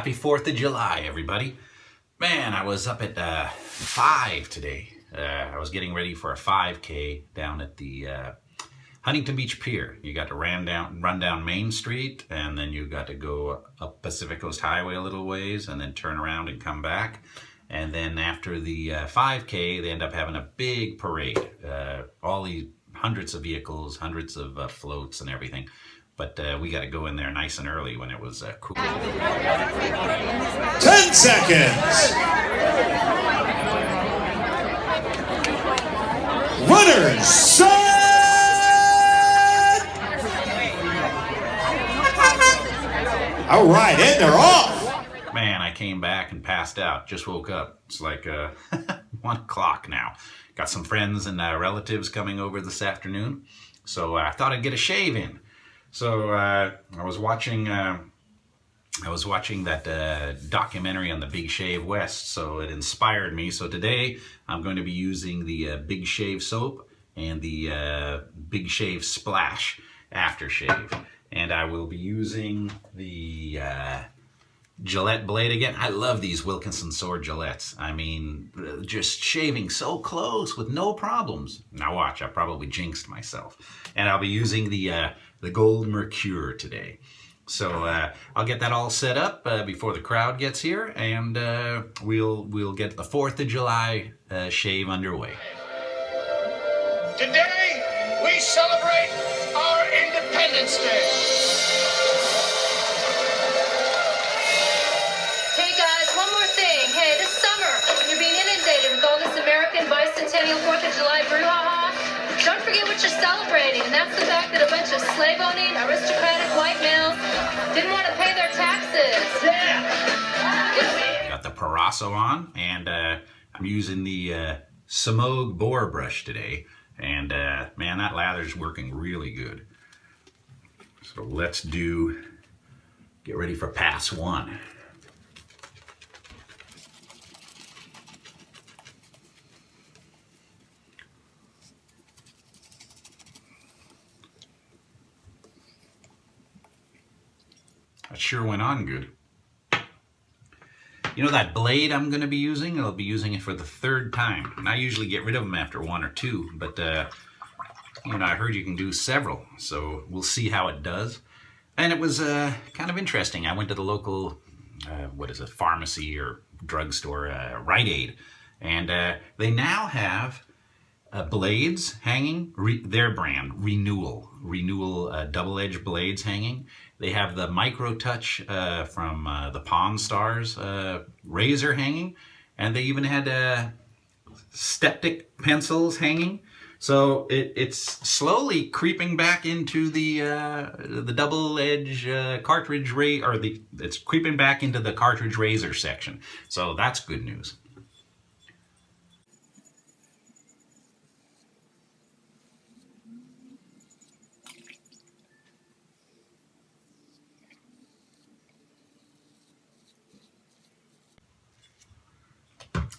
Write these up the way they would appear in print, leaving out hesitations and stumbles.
Happy 4th of July, everybody. Man, I was up at 5 today. I was getting ready for a 5K down at the Huntington Beach Pier. You got to run down Main Street, and then you got to go up Pacific Coast Highway a little ways, and then turn around and come back. And then after the 5K, they end up having a big parade. All these hundreds of vehicles, hundreds of floats and everything. But we got to go in there nice and early when it was cool. 10 seconds. Runners, set. All right, and they're off. Man, I came back and passed out. Just woke up. It's like 1 o'clock now. Got some friends and relatives coming over this afternoon, so I thought I'd get a shave in. So I was watching that documentary on the Big Shave West, so it inspired me. So today I'm going to be using the Big Shave soap and the Big Shave Splash Aftershave, and I will be using the Gillette blade again. I love these Wilkinson sword Gillettes. I mean, just shaving so close with no problems. Now watch, I probably jinxed myself. And I'll be using the gold Merkur today. So I'll get that all set up before the crowd gets here, and we'll get the 4th of July shave underway. Today we celebrate our Independence Day. Hey guys, one more thing. Hey, this summer, when you're being inundated with all this American bicentennial 4th of July brouhaha, don't forget what you're celebrating, and that's the fact that a bunch of slave-owning, aristocratic white males didn't want to pay their taxes. Yeah! Got the Proraso on, and I'm using the Semogue Boar brush today, and man, that lather's working really good. So let's get ready for pass 1. That sure went on good. You know that blade I'm going to be using? I'll be using it for the 3rd time. And I usually get rid of them after 1 or 2, but you know, I heard you can do several, so we'll see how it does. And it was kind of interesting. I went to the local, pharmacy or drugstore, Rite Aid, and they now have blades hanging, their brand, Renewal double-edged blades hanging. They have the Micro Touch from the Pawn Stars razor hanging, and they even had Steptic pencils hanging. So it's slowly creeping back into the double-edged cartridge it's creeping back into the cartridge razor section. So that's good news.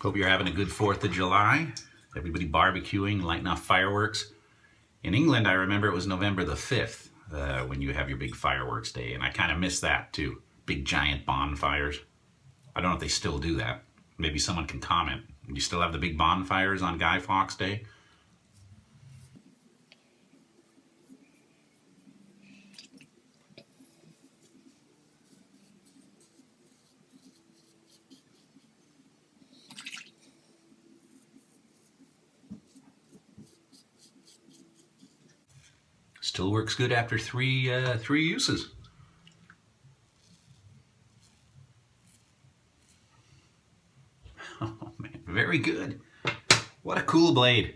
Hope you're having a good 4th of July. Everybody barbecuing, lighting off fireworks. In England, I remember it was November the 5th when you have your big fireworks day, and I kind of miss that too. Big giant bonfires. I don't know if they still do that. Maybe someone can comment. Do you still have the big bonfires on Guy Fawkes Day? Still works good after three uses. Oh man, very good. What a cool blade.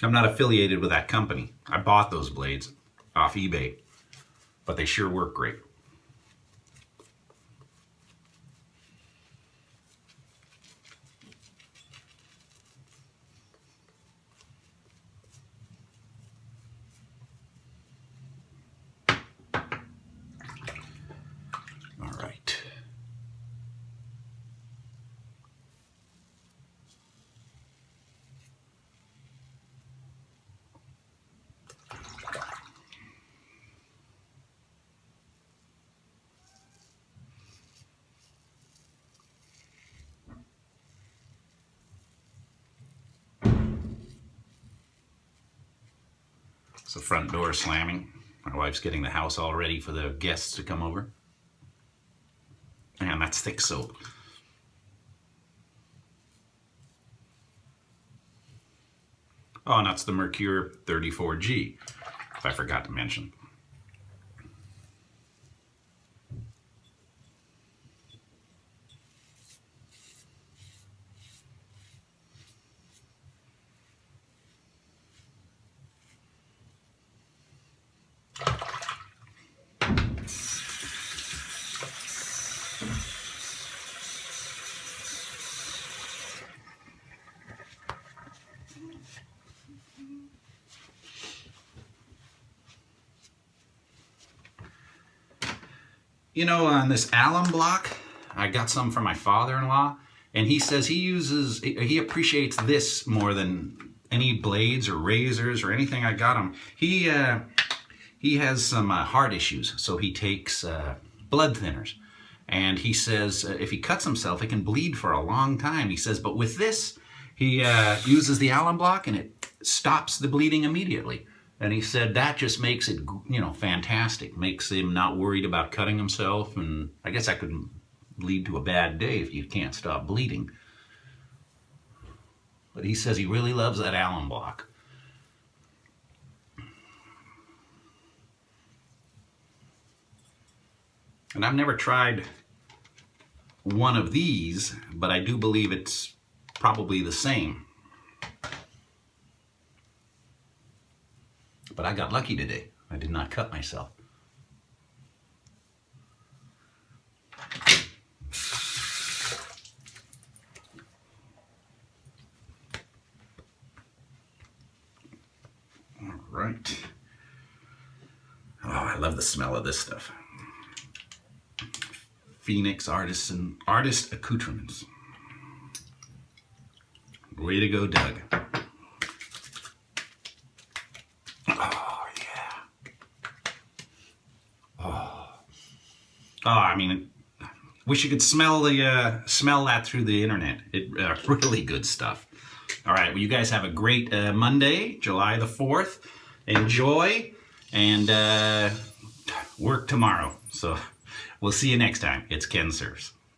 I'm not affiliated with that company. I bought those blades off eBay, but they sure work great. It's the front door slamming. My wife's getting the house all ready for the guests to come over. And that's thick soap. Oh, and that's the Merkur 34G, if I forgot to mention. You know, on this alum block, I got some from my father-in-law, and he says he appreciates this more than any blades or razors or anything I got him. He has some heart issues, so he takes blood thinners. And he says if he cuts himself, it can bleed for a long time. He says, but with this, he uses the alum block and it stops the bleeding immediately. And he said that just makes it, you know, fantastic. Makes him not worried about cutting himself. And I guess that could lead to a bad day if you can't stop bleeding. But he says he really loves that alum block. And I've never tried one of these, but I do believe it's probably the same. But I got lucky today. I did not cut myself. All right. Oh, I love the smell of this stuff. Phoenix Artist Accoutrements. Way to go, Doug. Oh, I mean, wish you could smell that through the internet. Really good stuff. All right, well, you guys have a great Monday, July the 4th. Enjoy and work tomorrow. So we'll see you next time. It's Kensurfs.